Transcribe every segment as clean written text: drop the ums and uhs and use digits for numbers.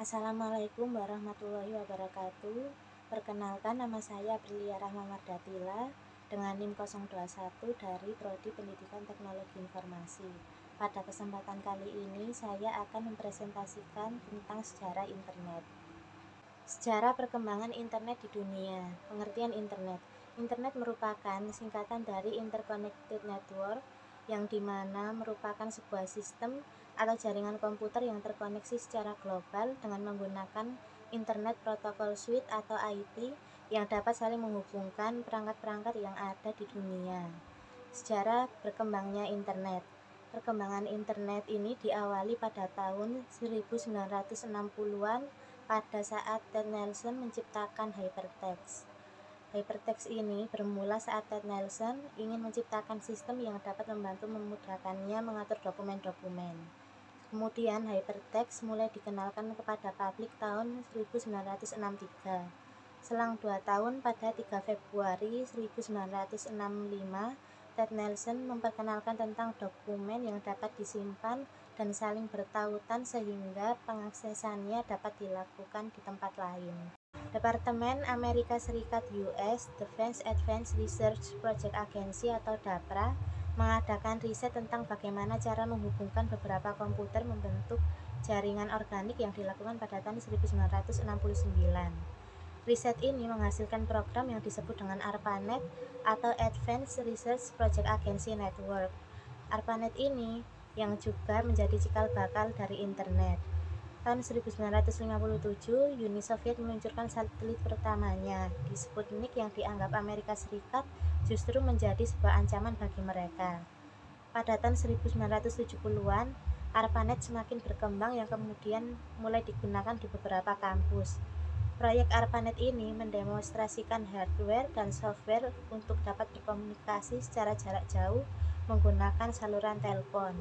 Assalamualaikum warahmatullahi wabarakatuh. Perkenalkan, nama saya Aprilia Rahma Mardatila dengan NIM 021 dari Prodi Pendidikan Teknologi Informasi. Pada kesempatan kali ini saya akan mempresentasikan tentang sejarah internet. Sejarah perkembangan internet di dunia. Pengertian internet. Internet merupakan singkatan dari Interconnected Network, yang dimana merupakan sebuah sistem atau jaringan komputer yang terkoneksi secara global dengan menggunakan Internet Protocol Suite atau IP yang dapat saling menghubungkan perangkat-perangkat yang ada di dunia. Sejarah berkembangnya internet. Perkembangan internet ini diawali pada tahun 1960-an pada saat Ted Nelson menciptakan hypertext. Hypertext ini bermula saat Ted Nelson ingin menciptakan sistem yang dapat membantu memudahkannya mengatur dokumen-dokumen. Kemudian hypertext mulai dikenalkan kepada publik tahun 1963. Selang 2 tahun, pada 3 Februari 1965, Ted Nelson memperkenalkan tentang dokumen yang dapat disimpan dan saling bertautan sehingga pengaksesannya dapat dilakukan di tempat lain. Departemen Amerika Serikat US Defense Advanced Research Project Agency atau DAPRA mengadakan riset tentang bagaimana cara menghubungkan beberapa komputer membentuk jaringan organik yang dilakukan pada tahun 1969. Riset ini menghasilkan program yang disebut dengan ARPANET atau Advanced Research Project Agency Network. ARPANET ini yang juga menjadi cikal bakal dari internet. Tahun 1957, Uni Soviet meluncurkan satelit pertamanya di Sputnik yang dianggap Amerika Serikat justru menjadi sebuah ancaman bagi mereka. Pada tahun 1970-an, ARPANET semakin berkembang yang kemudian mulai digunakan di beberapa kampus. Proyek ARPANET ini mendemonstrasikan hardware dan software untuk dapat berkomunikasi secara jarak jauh menggunakan saluran telepon.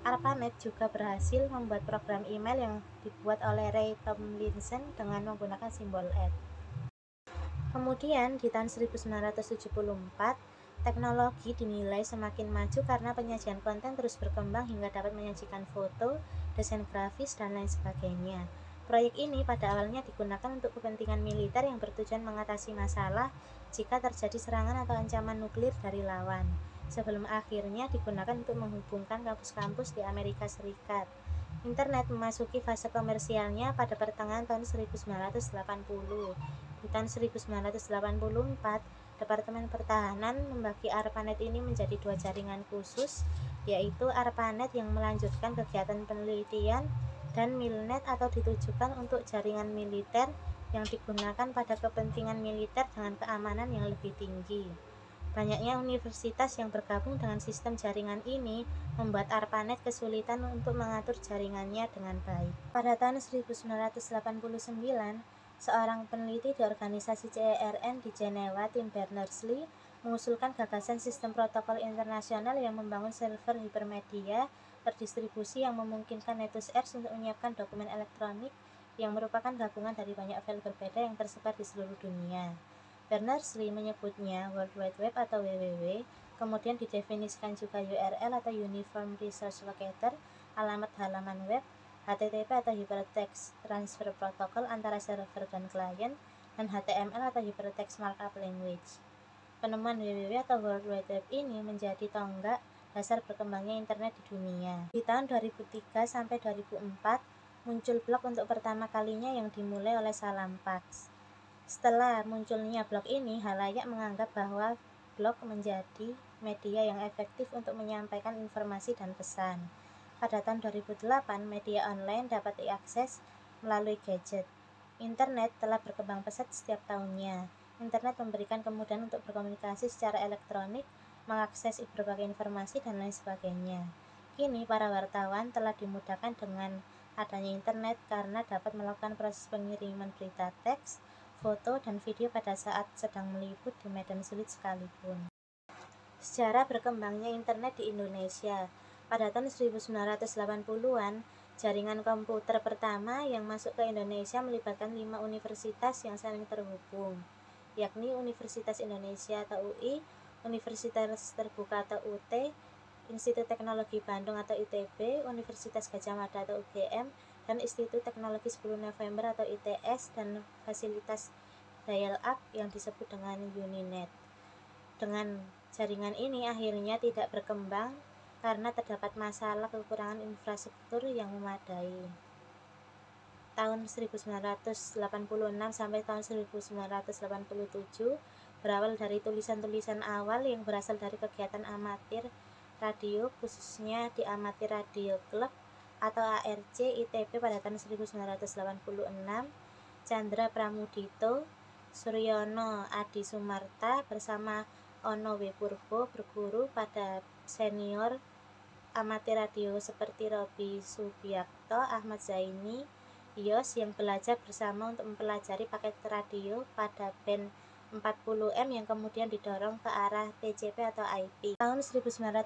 ARPANET juga berhasil membuat program email yang dibuat oleh Ray Tomlinson dengan menggunakan simbol @ Kemudian di tahun 1974, teknologi dinilai semakin maju karena penyajian konten terus berkembang hingga dapat menyajikan foto, desain grafis, dan lain sebagainya. Proyek ini pada awalnya digunakan untuk kepentingan militer yang bertujuan mengatasi masalah jika terjadi serangan atau ancaman nuklir dari lawan, sebelum akhirnya digunakan untuk menghubungkan kampus-kampus di Amerika Serikat. Internet memasuki fase komersialnya pada pertengahan tahun 1980. Di tahun 1984, Departemen Pertahanan membagi ARPANET ini menjadi 2 jaringan khusus, yaitu ARPANET yang melanjutkan kegiatan penelitian dan MILNET atau ditujukan untuk jaringan militer yang digunakan pada kepentingan militer dengan keamanan yang lebih tinggi. Banyaknya universitas yang bergabung dengan sistem jaringan ini membuat ARPANET kesulitan untuk mengatur jaringannya dengan baik. Pada tahun 1989, seorang peneliti di organisasi CERN di Jenewa, Tim Berners-Lee, mengusulkan gagasan sistem protokol internasional yang membangun server hipermedia terdistribusi yang memungkinkan NetOS untuk menyiapkan dokumen elektronik yang merupakan gabungan dari banyak file berbeda yang tersebar di seluruh dunia. Berners-Lee menyebutnya World Wide Web atau WWW, kemudian didefinisikan juga URL atau Uniform Resource Locator, alamat halaman web, HTTP atau Hypertext Transfer Protocol antara server dan klien, dan HTML atau Hypertext Markup Language. Penemuan WWW atau World Wide Web ini menjadi tonggak dasar berkembangnya internet di dunia. Di tahun 2003 sampai 2004, muncul blog untuk pertama kalinya yang dimulai oleh Salam Parks. Setelah munculnya blog ini, halayak menganggap bahwa blog menjadi media yang efektif untuk menyampaikan informasi dan pesan. Pada tahun 2008, media online dapat diakses melalui gadget. Internet telah berkembang pesat setiap tahunnya. Internet memberikan kemudahan untuk berkomunikasi secara elektronik, mengakses berbagai informasi, dan lain sebagainya. Kini, para wartawan telah dimudahkan dengan adanya internet karena dapat melakukan proses pengiriman berita teks, foto, dan video pada saat sedang meliput di medan sulit sekalipun. Sejarah berkembangnya internet di Indonesia. Pada tahun 1980-an, jaringan komputer pertama yang masuk ke Indonesia melibatkan 5 universitas yang saling terhubung, yakni Universitas Indonesia atau UI, Universitas Terbuka atau UT, Institut Teknologi Bandung atau ITB, Universitas Gadjah Mada atau UGM, dan Institut Teknologi 10 November atau ITS dan fasilitas dial-up yang disebut dengan Uninet. Dengan jaringan ini akhirnya tidak berkembang karena terdapat masalah kekurangan infrastruktur yang memadai. Tahun 1986 sampai tahun 1987 berawal dari tulisan-tulisan awal yang berasal dari kegiatan amatir radio, khususnya di Amatir Radio Club atau ARC ITB pada tahun 1986. Chandra Pramudito, Suryono Adi Sumarta bersama Ono W. Purbo berguru pada senior amatir radio seperti Robi Subiakto, Ahmad Zaini, Yos yang belajar bersama untuk mempelajari paket radio pada band 40M yang kemudian didorong ke arah TCP atau IP. Tahun 1989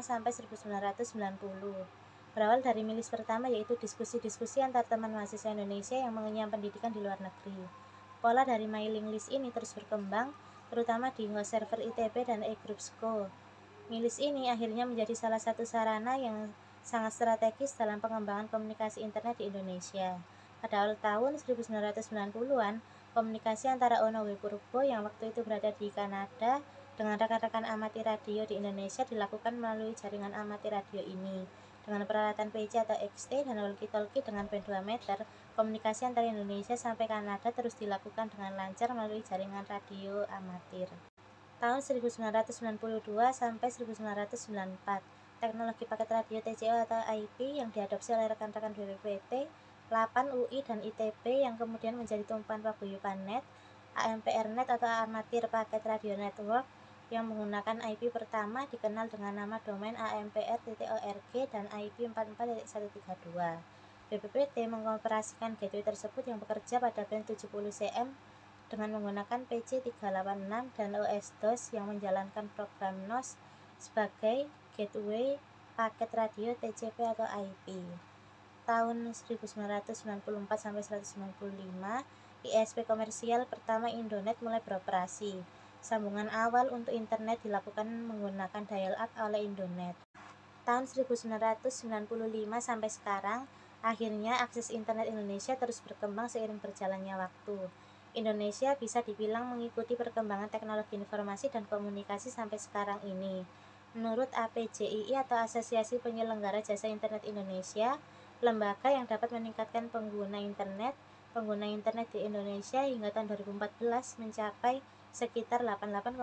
sampai 1990 berawal dari milis pertama, yaitu diskusi-diskusi antar teman mahasiswa Indonesia yang mengenyam pendidikan di luar negeri. Pola dari mailing list ini terus berkembang, terutama di host server ITB dan eGroups.co. Milis ini akhirnya menjadi salah satu sarana yang sangat strategis dalam pengembangan komunikasi internet di Indonesia. Pada awal tahun 1990-an, komunikasi antara Ono W. Purbo yang waktu itu berada di Kanada dengan rekan-rekan amatir radio di Indonesia dilakukan melalui jaringan amatir radio ini. Dengan peralatan PC atau XT dan walkie-talkie dengan band 2 meter, komunikasi antara Indonesia sampai Kanada terus dilakukan dengan lancar melalui jaringan radio amatir. Tahun 1992 sampai 1994, teknologi paket radio TCO atau IP yang diadopsi oleh rekan-rekan BPPT, LAPAN, UI, dan ITB yang kemudian menjadi tumpuan paguyuban net, AMPR-net atau Amatir Paket Radio Network yang menggunakan IP pertama dikenal dengan nama domain ampr.org dan IP 44.132. BPPT mengoperasikan gateway tersebut yang bekerja pada band 70 cm dengan menggunakan PC 386 dan OS-DOS yang menjalankan program NOS sebagai gateway paket radio TCP atau IP. Tahun 1994 sampai 1995, ISP komersial pertama Indonet mulai beroperasi. Sambungan awal untuk internet dilakukan menggunakan dial-up oleh Indonet. Tahun 1995 sampai sekarang, akhirnya akses internet Indonesia terus berkembang seiring berjalannya waktu. Indonesia bisa dibilang mengikuti perkembangan teknologi informasi dan komunikasi sampai sekarang ini. Menurut APJII atau Asosiasi Penyelenggara Jasa Internet Indonesia, lembaga yang dapat meningkatkan pengguna internet di Indonesia hingga tahun 2014 mencapai sekitar 88,1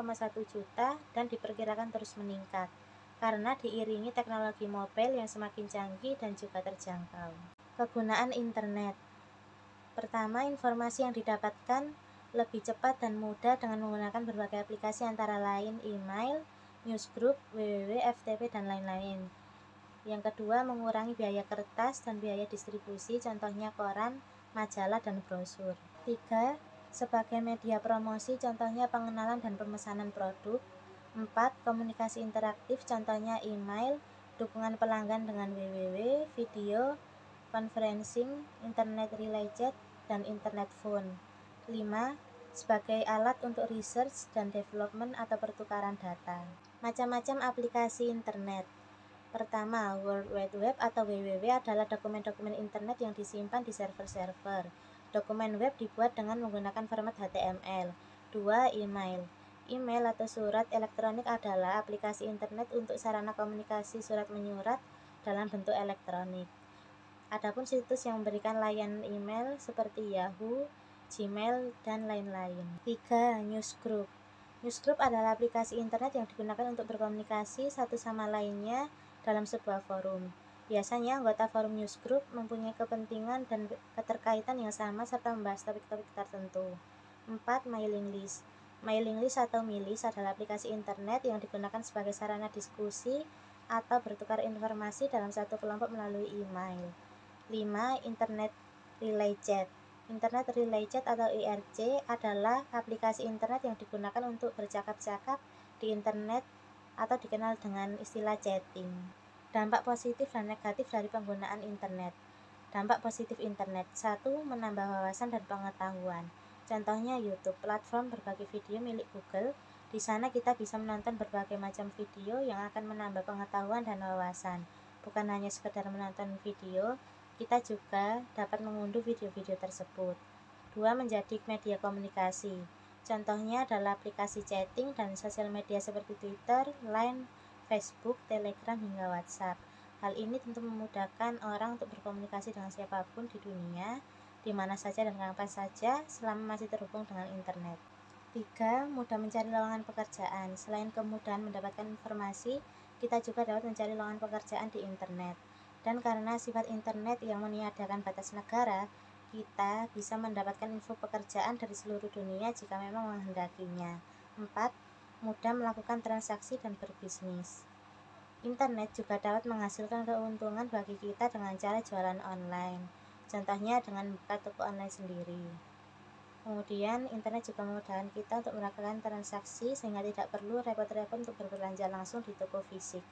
juta dan diperkirakan terus meningkat karena diiringi teknologi mobile yang semakin canggih dan juga terjangkau. Kegunaan internet. Pertama, informasi yang didapatkan lebih cepat dan mudah dengan menggunakan berbagai aplikasi antara lain email, newsgroup, www, FTP, dan lain-lain. Yang kedua, mengurangi biaya kertas dan biaya distribusi, contohnya koran, majalah, dan brosur. 3. Sebagai media promosi, contohnya pengenalan dan pemesanan produk. 4. Komunikasi interaktif, contohnya email, dukungan pelanggan dengan www, video, conferencing, internet relay chat, dan internet phone. 5. Sebagai alat untuk research dan development atau pertukaran data. Macam-macam aplikasi internet. Pertama, World Wide Web atau WWW adalah dokumen-dokumen internet yang disimpan di server-server. Dokumen web dibuat dengan menggunakan format HTML. 2. Email. Email atau surat elektronik adalah aplikasi internet untuk sarana komunikasi surat menyurat dalam bentuk elektronik. Adapun situs yang memberikan layanan email seperti Yahoo, Gmail, dan lain-lain. 3. Newsgroup. Newsgroup adalah aplikasi internet yang digunakan untuk berkomunikasi satu sama lainnya dalam sebuah forum. Biasanya anggota forum newsgroup mempunyai kepentingan dan keterkaitan yang sama serta membahas topik-topik tertentu. 4. Mailing list. Mailing list atau milis adalah aplikasi internet yang digunakan sebagai sarana diskusi atau bertukar informasi dalam satu kelompok melalui email. 5. Internet Relay Chat. Internet Relay Chat atau IRC adalah aplikasi internet yang digunakan untuk bercakap-cakap di internet atau dikenal dengan istilah chatting. Dampak positif dan negatif dari penggunaan internet. Dampak positif internet. 1. Menambah wawasan dan pengetahuan. Contohnya YouTube, platform berbagi video milik Google. Di sana kita bisa menonton berbagai macam video yang akan menambah pengetahuan dan wawasan. Bukan hanya sekedar menonton video, Kita juga dapat mengunduh video-video tersebut. 2. Menjadi media komunikasi. Contohnya adalah aplikasi chatting dan sosial media seperti Twitter, Line, Facebook, Telegram, hingga WhatsApp. Hal ini tentu memudahkan orang untuk berkomunikasi dengan siapapun di dunia, di mana saja dan kapan saja, selama masih terhubung dengan internet. 3. Mudah mencari lowongan pekerjaan. Selain kemudahan mendapatkan informasi, kita juga dapat mencari lowongan pekerjaan di internet. Dan karena sifat internet yang meniadakan batas negara, kita bisa mendapatkan info pekerjaan dari seluruh dunia jika memang menghendakinya. 4. Mudah melakukan transaksi dan berbisnis. Internet juga dapat menghasilkan keuntungan bagi kita dengan cara jualan online. Contohnya dengan buka toko online sendiri. Kemudian, internet juga memudahkan kita untuk melakukan transaksi sehingga tidak perlu repot-repot untuk berbelanja langsung di toko fisik.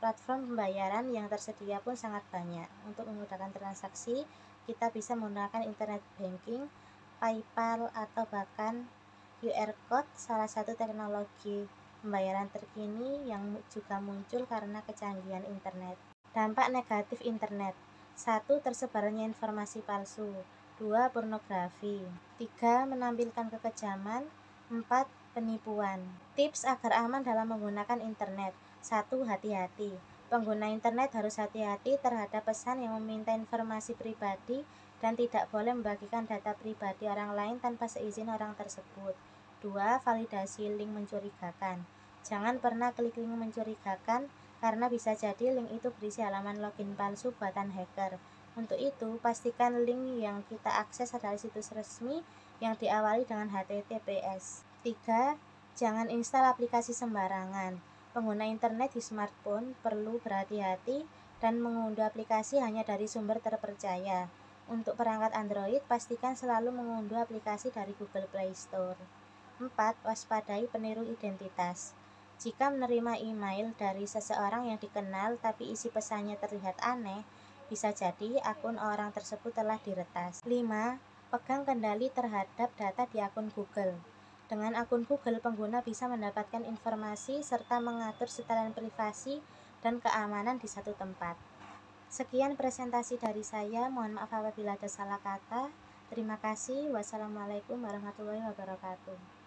Platform pembayaran yang tersedia pun sangat banyak. Untuk memudahkan transaksi, kita bisa menggunakan internet banking, PayPal, atau bahkan QR Code, salah satu teknologi pembayaran terkini yang juga muncul karena kecanggihan internet. Dampak negatif internet. 1. Tersebarnya informasi palsu. 2. Pornografi. 3. Menampilkan kekejaman. 4. Penipuan. Tips agar aman dalam menggunakan internet. 1. Hati-hati. Pengguna internet harus hati-hati terhadap pesan yang meminta informasi pribadi dan tidak boleh membagikan data pribadi orang lain tanpa seizin orang tersebut. 2. Validasi link mencurigakan. Jangan pernah klik link mencurigakan karena bisa jadi link itu berisi halaman login palsu buatan hacker. Untuk itu, pastikan link yang kita akses adalah situs resmi yang diawali dengan HTTPS. 3. Jangan install aplikasi sembarangan. Pengguna internet di smartphone perlu berhati-hati dan mengunduh aplikasi hanya dari sumber terpercaya. Untuk perangkat Android, pastikan selalu mengunduh aplikasi dari Google Play Store. 4. Waspadai peniru identitas. Jika menerima email dari seseorang yang dikenal tapi isi pesannya terlihat aneh, bisa jadi akun orang tersebut telah diretas. 5. Pegang kendali terhadap data di akun Google. Dengan akun Google, pengguna bisa mendapatkan informasi serta mengatur setelan privasi dan keamanan di satu tempat. Sekian presentasi dari saya, mohon maaf apabila ada salah kata. Terima kasih. Wassalamualaikum warahmatullahi wabarakatuh.